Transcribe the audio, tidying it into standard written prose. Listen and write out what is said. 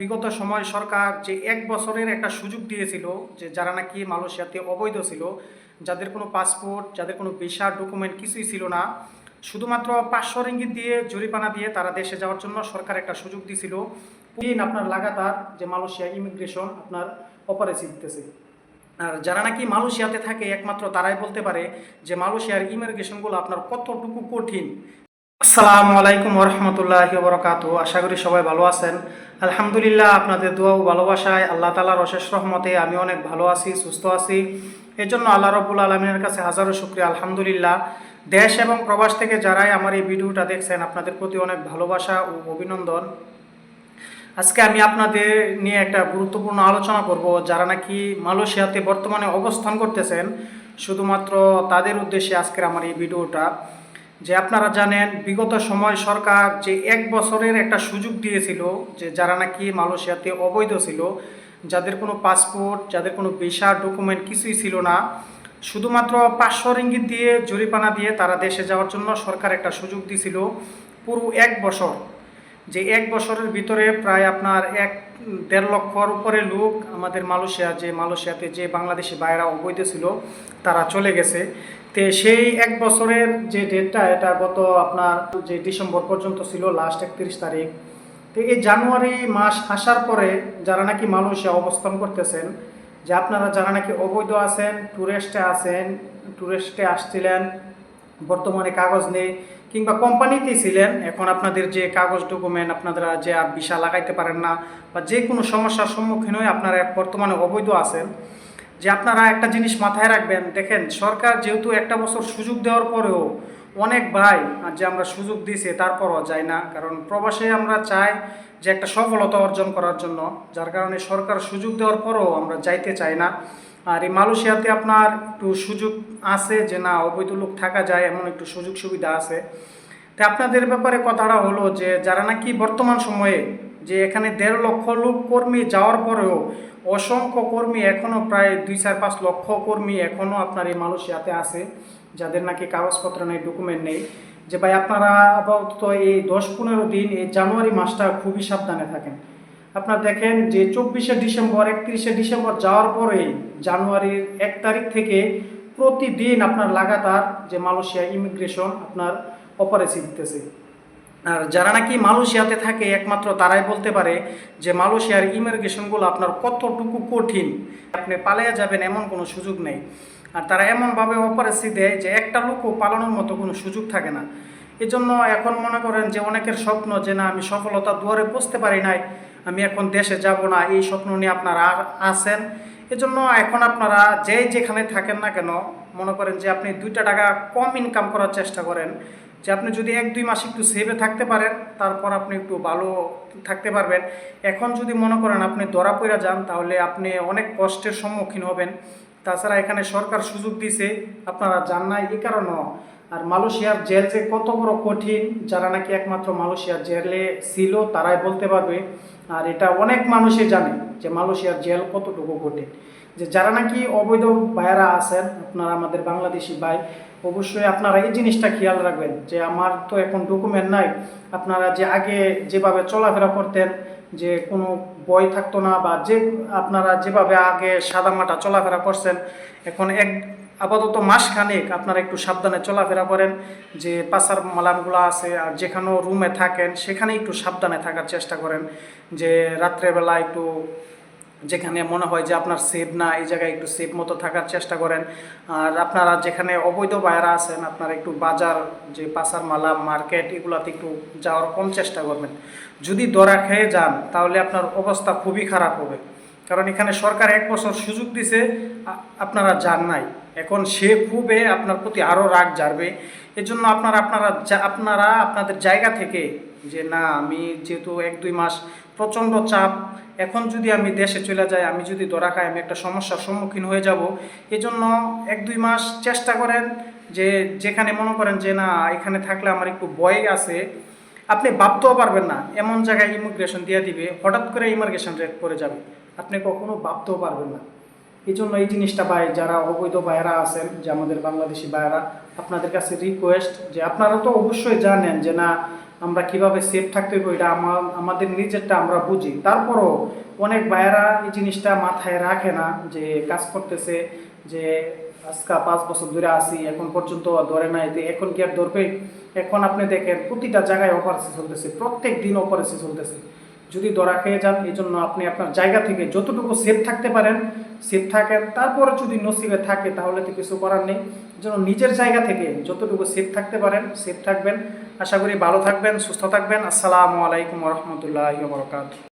বিগত সময় সরকার যে ১ বছরের একটা সুযোগ দিয়েছিল যে যারা নাকি মালয়েশিয়াতে অবৈধ ছিল, যাদের কোনো পাসপোর্ট, যাদের কোনো ভিসা ডকুমেন্ট কিছুই ছিল না, শুধুমাত্র ৫০০ রিঙ্গিত দিয়ে জরিমানা দিয়ে তারা দেশে যাওয়ার জন্য সরকার একটা সুযোগ দিয়েছিল। দিন আপনার লাগাতার যে মালয়েশিয়া ইমিগ্রেশন আপনার অপারেশন দিতেছে। আর যারা নাকি মালয়েশিয়াতে থাকে একমাত্র তারাই বলতে পারে যে মালয়েশিয়ার ইমিগ্রেশনগুলো আপনার কতটুকু কঠিন। আসসালামু আলাইকুম ওরহমতুল্লাহি ওবরাকাতু। আশা করি সবাই ভালো আছেন। আলহামদুলিল্লাহ, আপনাদের দোয়া ও ভালোবাসায় আল্লাহ তাআলার অশেষ রহমতে আমি অনেক ভালো আছি, সুস্থ আছি। এর জন্য আল্লাহ রব্বুল আলমিনের কাছে হাজারো শুকরিয়া, আলহামদুলিল্লাহ। দেশ এবং প্রবাস থেকে যারাই আমার এই ভিডিওটা দেখছেন, আপনাদের প্রতি অনেক ভালোবাসা ও অভিনন্দন। আজকে আমি আপনাদের নিয়ে একটা গুরুত্বপূর্ণ আলোচনা করব। যারা নাকি মালয়েশিয়াতে বর্তমানে অবস্থান করতেছেন, শুধুমাত্র তাদের উদ্দেশ্যে আজকের আমার এই ভিডিওটা। যে আপনারা জানেন বিগত সময় সরকার যে ১ বছরের একটা সুযোগ দিয়েছিল যে যারা নাকি মালয়েশিয়াতে অবৈধ ছিল, যাদের কোনো পাসপোর্ট, যাদের কোনো ভিসা ডকুমেন্ট কিছুই ছিল না, শুধুমাত্র ৫০০ রিঙ্গিত দিয়ে জরিমানা দিয়ে তারা দেশে যাওয়ার জন্য সরকার একটা সুযোগ দিয়েছিল পুরো ১ বছর। যে ১ বছরের ভিতরে প্রায় আপনার ১-১.৫ লক্ষর উপরে লোক আমাদের মালয়েশিয়াতে যে বাংলাদেশি ভাইয়েরা অবৈধ ছিল তারা চলে গেছে। তো সেই ১ বছরের যে ডেটটা, এটা গত আপনার যে ডিসেম্বর পর্যন্ত ছিল, লাস্ট ৩১ তারিখ। তো এই জানুয়ারি মাস আসার পরে যারা নাকি মালয়েশিয়া অবস্থান করতেছেন, যে আপনারা যারা নাকি অবৈধ আছেন, ট্যুরিস্টে আসছিলেন, বর্তমানে কাগজ নেই কিংবা কোম্পানিতেই ছিলেন, এখন আপনাদের যে কাগজ ডকুমেন্ট আপনারা যে আর ভিসা লাগাইতে পারেন না বা যে কোনো সমস্যার সম্মুখীন হয়ে আপনারা বর্তমানে অবৈধ আছেন, যে আপনারা একটা জিনিস মাথায় রাখবেন। দেখেন, সরকার যেহেতু একটা বছর সুযোগ দেওয়ার পরেও অনেক ভাই যে আমরা সুযোগ দিয়েছি তারপরও যায় না, কারণ প্রবাসে আমরা চাই যে একটা সফলতা অর্জন করার জন্য, যার কারণে সরকার সুযোগ দেওয়ার পরেও আমরা যাইতে চাই না। আর এই মালয়েশিয়াতে আপনার একটু সুযোগ আছে যে না, অবৈধ লোক থাকা যায়, এমন একটু সুযোগ সুবিধা আছে। তো আপনাদের ব্যাপারে কথাটা হলো যে যারা নাকি বর্তমান সময়ে যে এখানে ১.৫ লক্ষ লোক কর্মী যাওয়ার পরেও অসংখ্য কর্মী এখনও প্রায় ২-৪-৫ লক্ষ কর্মী এখনও আপনার এই মালয়েশিয়াতে আছে, যাদের নাকি কাগজপত্র নেই, ডকুমেন্ট নেই। যে ভাই আপনারা আপাতত এই ১০-১৫ দিন এই জানুয়ারি মাসটা খুবই সাবধানে থাকেন। আপনারা দেখেন যে ২৪শে ডিসেম্বর, ৩১শে ডিসেম্বর যাওয়ার পরেই জানুয়ারির ১ তারিখ থেকে প্রতিদিন আপনার লাগাতার যে মালয়েশিয়া ইমিগ্রেশন আপনার অপারেশন দিতেছে। আর যারা নাকি মালয়েশিয়াতে থাকে একমাত্র তারাই বলতে পারে যে মালয়েশিয়ার ইমিগ্রেশনগুলো আপনার কতটুকু কঠিন, আপনি পালিয়ে যাবেন এমন কোনো সুযোগ নেই। আর তারা এমনভাবে অপারেশন দেয় যে একটা লোকও পালানোর মতো কোনো সুযোগ থাকে না। এজন্য এখন মনে করেন যে অনেকের স্বপ্ন যে না, আমি সফলতার দুয়ারে পৌঁছতে পারি নাই, আমি এখন দেশে যাব না, এই স্বপ্ন নিয়ে আপনারা আছেন। এজন্য এখন আপনারা যেখানে থাকেন না কেন, মনে করেন যে আপনি ২টা টাকা কম ইনকাম করার চেষ্টা করেন। যে আপনি যদি ১-২ মাস একটু সেভে থাকতে পারেন, তারপর আপনি একটু ভালো থাকতে পারবেন। এখন যদি মনে করেন আপনি ধরা পড়ে যান, তাহলে আপনি অনেক কষ্টের সম্মুখীন হবেন। তাছাড়া এখানে সরকার সুযোগ দিছে, আপনারা যান নাই এই কারণেও। আর মালয়েশিয়ার জেল যে কত বড় কঠিন, যারা নাকি একমাত্র মালয়েশিয়ার জেলে ছিল তারাই বলতে পারবে। আর এটা অনেক মানুষই জানে যে মালয়েশিয়ার জেল কতটুকু কঠিন। যে যারা নাকি অবৈধ ভাইয়েরা আছেন, আপনারা আমাদের বাংলাদেশি ভাই, অবশ্যই আপনারা এই জিনিসটা খেয়াল রাখবেন যে আমার তো এখন ডকুমেন্ট নাই। আপনারা যে আগে যেভাবে চলাফেরা করতেন, যে কোনো বই থাকতো না, বা যে আপনারা যেভাবে আগে সাদামাটা চলাফেরা করছেন, এখন আপাতত মাসখানেক আপনারা একটু সাবধানে চলাফেরা করেন। যে পাচার মালামগুলো আছে আর যেখানেও রুমে থাকেন সেখানে একটু সাবধানে থাকার চেষ্টা করেন। যে রাত্রেবেলা একটু যেখানে মনে হয় যে আপনার সেফ না, এই জায়গায় একটু সেফ মতো থাকার চেষ্টা করেন। আর আপনারা যেখানে অবৈধ বাইরা আছেন, আপনারা একটু বাজার, যে পাচার মালা মার্কেট, এগুলাতে একটু যাওয়ার কম চেষ্টা করবেন। যদি ধরা খেয়ে যান তাহলে আপনার অবস্থা খুবই খারাপ হবে, কারণ এখানে সরকার ১ বছর সুযোগ দিছে, আপনারা যান নাই। এখন সে খুবই আপনার প্রতি আরও রাগ ঝাড়বে। এজন্য আপনারা আপনাদের জায়গা থেকে যে না, আমি যেহেতু ১-২ মাস প্রচণ্ড চাপ, এখন যদি আমি দেশে চলে যাই, আমি যদি ধরা খাই, আমি একটা সমস্যার সম্মুখীন হয়ে যাব। এজন্য ১-২ মাস চেষ্টা করেন যে যেখানে মনে করেন যে না, এখানে থাকলে আমার একটু ভয় আছে, আপনি ভাবতেও পারবেন না এমন জায়গায় ইমিগ্রেশন দিয়ে দিবে, হঠাৎ করে ইমিগ্রেশন রেট পড়ে যাবে, আপনি কখনো ভাবতেও পারবেন না। এই জন্য এই জিনিসটা ভাই, যারা অবৈধ ভাইয়েরা আছেন, যে আমাদের বাংলাদেশি ভাইয়েরা, আপনাদের কাছে রিকোয়েস্ট যে আপনারা তো অবশ্যই জানেন যে না, আমরা কিভাবে সেফ থাকতে হবে এটা আমাদের নিজেরটা আমরা বুঝি। তারপরও অনেক ভাইয়েরা এই জিনিসটা মাথায় রাখে না, যে কাজ করতেছে, যে আজকে 5 বছর ধরে আসি এখন পর্যন্ত ধরে নাই, তো এখন কি আর ধরবে। এখন আপনি দেখেন প্রতিটা জায়গায় অপারেশন চলতেছে, প্রত্যেক দিন অপারেশন চলতেছে। যদি ধরা খেয়ে যান, এই জন্য আপনি আপনার জায়গা থেকে যতটুকু সেফ থাকতে পারেন সেফ থাকেন। তারপরে যদি নসিবে থাকে তাহলে তো কিছু করার নেই। এই জন্য নিজের জায়গা থেকে যতটুকু সেফ থাকতে পারেন সেফ থাকবেন। আশা করি ভালো থাকবেন, সুস্থ থাকবেন। আসসালামু আলাইকুম রহমতুল্লাহি ওয়া বারাকাতুহু।